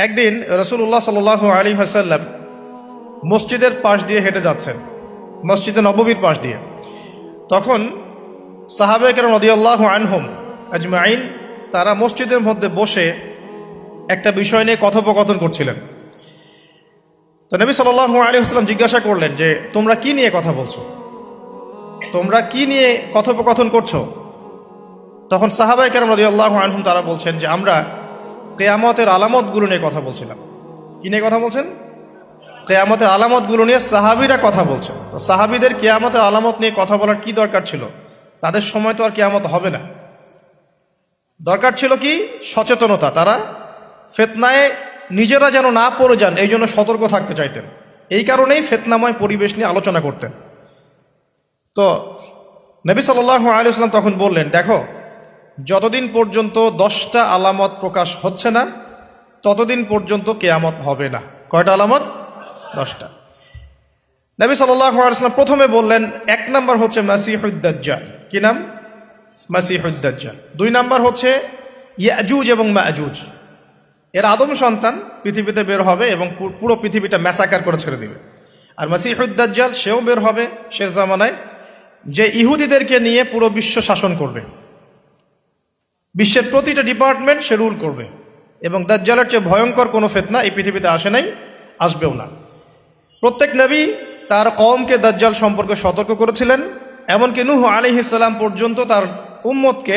একদিন রাসূলুল্লাহ সাল্লাল্লাহু আলাইহি ওয়াসাল্লাম মসজিদের পাশ দিয়ে হেঁটে যাচ্ছেন, মসজিদে নববীর পাশ দিয়ে। তখন সাহাবায়ে কেরাম রাদিয়াল্লাহু আনহুম আজমাইন তারা মসজিদের মধ্যে বসে একটা বিষয় নিয়ে কথোপকথন করছিলেন। তো নবী সাল্লাল্লাহু আলাইহি ওয়াসাল্লাম জিজ্ঞাসা করলেন যে তোমরা কি নিয়ে কথা বলছো, তোমরা কি নিয়ে কথোপকথন করছো? তখন সাহাবায়ে কেরাম রাদিয়াল্লাহু আনহুম তারা বলছেন যে আমরা কিয়ামতের আলামতগুলো নিয়ে কথা বলছিলাম। কি নিয়ে কথা বলছেন? কিয়ামতের আলামতগুলো নিয়ে সাহাবীরা কথা বলছেন। তো সাহাবীদের কিয়ামতের আলামত নিয়ে কথা বলার কি দরকার ছিল? তাদের সময় তো আর কিয়ামত হবে না। দরকার ছিল কি? সচেতনতা। তারা ফিতনায় নিজেরা যেন না পড়ে যান এই জন্য সতর্ক থাকতে চাইতেন। এই কারণেই ফিতনাময় পরিবেশ নিয়ে আলোচনা করতেন। তো নবী সাল্লাল্লাহু আলাইহি ওয়াসাল্লাম তখন বললেন, দেখো, যতদিন পর্যন্ত 10টা আলামত প্রকাশ হচ্ছে না ততদিন পর্যন্ত কিয়ামত হবে না। কয়টা আলামত? 10টা। নবী সাল্লাল্লাহু আলাইহি ওয়াসাল্লাম প্রথমে বললেন 1 নাম্বার হচ্ছে মাসিহুদ দাজ্জাল। কি নাম? মাসিহুদ দাজ্জাল। 2 নাম্বার হচ্ছে ইয়াজুজ এবং মাজুজ। এর আদম সন্তান পৃথিবীতে বের হবে এবং পুরো পৃথিবীটা ম্যাসাকার করে ছেড়ে দিবে। আর মাসিহুদ দাজ্জাল সেও বের হবে শেষ জামানায়, যে ইহুদিদেরকে নিয়ে পুরো বিশ্ব শাসন করবে, বিশ্বের প্রতিটা ডিপার্টমেন্ট সে রুল করবে। এবং দাজ্জালের চেয়ে ভয়ঙ্কর কোনো ফিতনা এই পৃথিবীতে আসে নাই, আসবেও না। প্রত্যেক নবী তার কওমকে দাজ্জাল সম্পর্কে সতর্ক করেছিলেন, এমনকি নূহ আলাইহিস সালাম পর্যন্ত তার উম্মতকে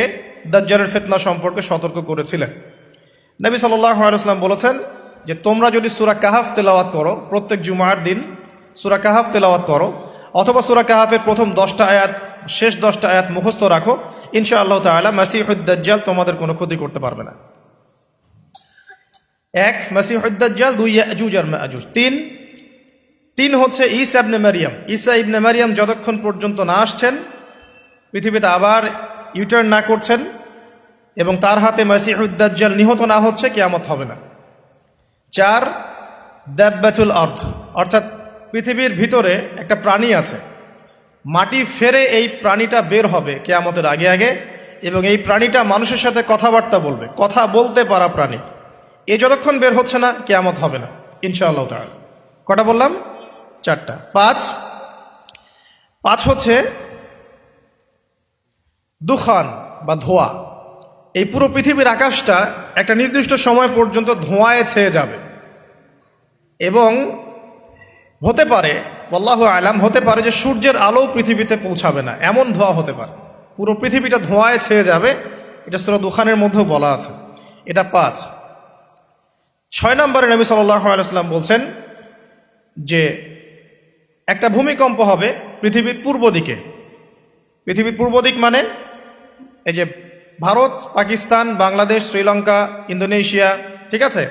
দাজ্জালের ফিতনা সম্পর্কে সতর্ক করেছিলেন। নবী সাল্লাল্লাহু আলাইহি ওয়াসাল্লাম বলেছেন যে তোমরা যদি সূরা কাহাফ তেলাওয়াত করো, প্রত্যেক জুমার দিন সূরা কাহাফ তেলাওয়াত করো, অথবা সূরা কাহাফের প্রথম 10টা আয়াত, শেষ 10টা আয়াত মুখস্থ রাখো, ইনশাআল্লাহ তাআলা মাসিহুদ দাজ্জাল তোমাদের কোনো ক্ষতি করতে পারবে না। 1 মাসিহুদ দাজ্জাল, 2 ইয়াজুজ আর মাজুজ, 3 হচ্ছে ঈসা ইবনে মারইয়াম। ঈসা ইবনে মারইয়াম যতক্ষণ পর্যন্ত না আসছেন, পৃথিবীতে আবার ইউটার্ন না করছেন এবং তার হাতে মাসিহুদ দাজ্জাল নিহত না হচ্ছে, কিয়ামত হবে না। 4 দাব্বাতুল আরদ, অর্থাৎ পৃথিবীর ভিতরে একটা প্রাণী আছে, মাটি ফেরে এই প্রাণীটা বের হবে কিয়ামতের আগে আগে, এবং এই প্রাণীটা মানুষের সাথে কথাবার্তা বলবে, কথা বলতে পারা প্রাণী। এ যতক্ষণ বের হচ্ছে না কিয়ামত হবে না ইনশাআল্লাহ তাআলা। কটা বললাম? 4টা। 5 হচ্ছে দুখান বা ধোঁয়া। এই পুরো পৃথিবীর আকাশটা একটা নির্দিষ্ট সময় পর্যন্ত ধোঁয়ায় ছেয়ে যাবে এবং হতে পারে, আল্লাহু আলাম, হতে পারে যে সূর্যের আলো পৃথিবীতে পৌঁছাবে না, এমন ধোঁয়া হতে পারে। পুরো পৃথিবীটা ধোঁয়ায় ছেয়ে যাবে, এটা সূরা দুখানের মধ্যেও বলা আছে। এটা 5। 6 নম্বরে নবী সাল্লাল্লাহু আলাইহি ওয়াসাল্লাম বলছেন যে একটা ভূমিকম্প হবে পৃথিবীর পূর্ব দিকে। পৃথিবীর পূর্ব দিক মানে এই যে ভারত, পাকিস্তান, বাংলাদেশ, শ্রীলঙ্কা, ইন্দোনেশিয়া, ঠিক আছে,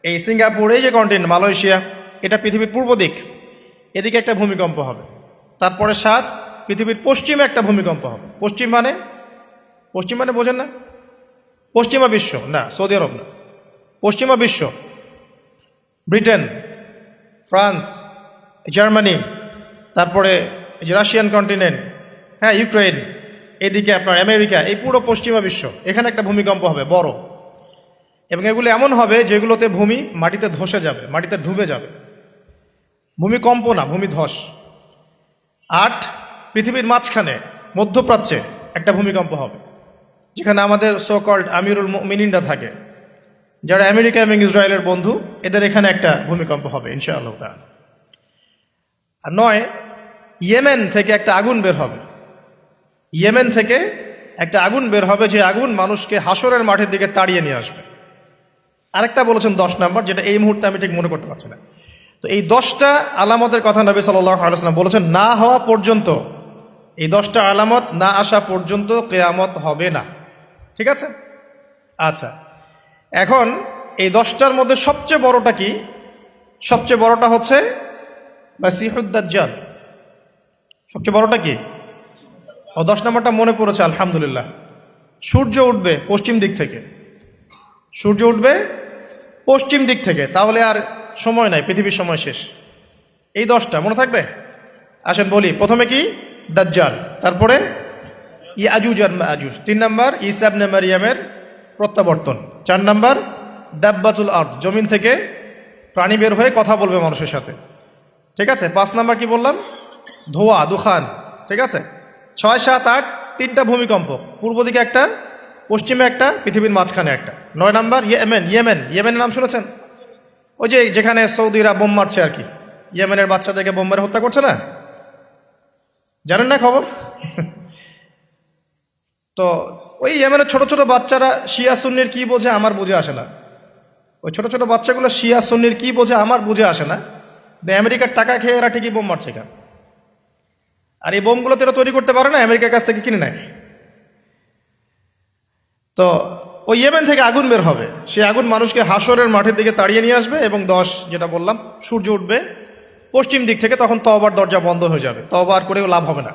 এই সিঙ্গাপুর, এই যে কন্টিনেন্ট, মালয়েশিয়া, এটা পৃথিবীর পূর্ব দিক। এদিকে একটা ভূমিকম্প হবে। তারপরে 7 পৃথিবীর পশ্চিমে একটা ভূমিকম্প হবে। পশ্চিম মানে বোঝেন না? পশ্চিমা বিশ্ব না, সৌদি আরব না, পশ্চিমা বিশ্ব, ব্রিটেন, ফ্রান্স, জার্মানি, তারপরে যে রাশিয়ান কন্টিনেন্ট, হ্যাঁ, ইউক্রেন, এদিকে আপনার আমেরিকা, এই পুরো পশ্চিমা বিশ্ব, এখানে একটা ভূমিকম্প হবে বড়। এবং এগুলো এমন হবে যেগুলোতে ভূমি মাটিতে ধসে যাবে, মাটিতে ডুবে যাবে। ভূমিকম্প না, ভূমিধস। 8 পৃথিবীর মাঝখানে মধ্যপ্রাচ্যে একটা ভূমিকম্প হবে, যেখানে আমাদের সো কল্ড আমিরুল মুমিনিনরা থাকে, যারা আমেরিকা এবং ইসরায়েলের বন্ধু, এদের এখানে একটা ভূমিকম্প হবে ইনশাআল্লাহ তাআলা। আর 9 ইয়েমেন থেকে একটা আগুন বের হবে। ইয়েমেন থেকে একটা আগুন বের হবে, যে আগুন মানুষকে হাসরের মাঠের দিকে তাড়িয়ে নিয়ে আসবে। আরেকটা বলেছেন 10 নম্বর, যেটা এই মুহূর্তে আমি ঠিক মনে করতে পারছি না। তো এই 10টা আলামতের কথা নবী সাল্লাল্লাহু আলাইহি ওয়াসাল্লাম বলেছেন, না হওয়া পর্যন্ত, এই 10টা আলামত না আসা পর্যন্ত কিয়ামত হবে না। ঠিক আছে? আচ্ছা, এখন এই 10টার মধ্যে সবচেয়ে বড়টা কি? সবচেয়ে বড়টা হচ্ছে মাসিহুদ দাজ্জাল। সবচেয়ে বড়টা কি? 10 নম্বরটা মনে পড়েছে, আলহামদুলিল্লাহ। সূর্য উঠবে পশ্চিম দিক থেকে। সূর্য উঠবে পশ্চিম দিক থেকে, তাহলে আর সময় নাই, পৃথিবীর সময় শেষ। এই 10টা মনে থাকবে? আসেন বলি। প্রথমে কি? দাজ্জাল, তারপরে ইয়াজুজ আর মাজুজ, 3 নম্বর ঈসা ইবনে মারইয়ামের প্রত্যাবর্তন, 4 নম্বর দাব্বাতুল আরদ, জমিন থেকে প্রাণী বের হয়ে কথা বলবে মানুষের সাথে। ঠিক আছে, 5 নাম্বার কি বললাম? ধোঁয়া, দুখান। ঠিক আছে, 6, 7, 8 তিনটা ভূমিকম্প, পূর্ব দিকে একটা, পশ্চিমে একটা, পৃথিবীর মাঝখানে একটা। 9 নাম্বার ইয়েমেনের নাম শুনেছেন? ওই যে যেখানে সৌদিরা বোম মারছে আর কি, ইয়েমেনের বাচ্চাদেরকে বোম মেরে হত্যা করছে না, জানেন না খবর? তো ওই ইয়েমেনের ছোট ছোট বাচ্চারা শিয়া সুন্নির কি বোঝে আমার বুঝে আসে না। ওই ছোট ছোট বাচ্চাগুলো শিয়া সুন্নির কি বোঝে আমার বুঝে আসে না। আমেরিকার টাকা খেয়ে এরা ঠিকই বোম মারছে কেন? আর এই বোমগুলো তো এরা তৈরি করতে পারে না, আমেরিকার কাছ থেকে কিনে নেয়। তো ওই ইয়েমেন থেকে আগুন বের হবে, সেই আগুন মানুষকে হাসরের মাঠের দিকে তাড়িয়ে নিয়ে আসবে, এবং 10 যেটা বললাম সূর্য উঠবে পশ্চিম দিক থেকে, তখন তওবার দরজা বন্ধ হয়ে যাবে, তওবা আর করেও লাভ হবে না।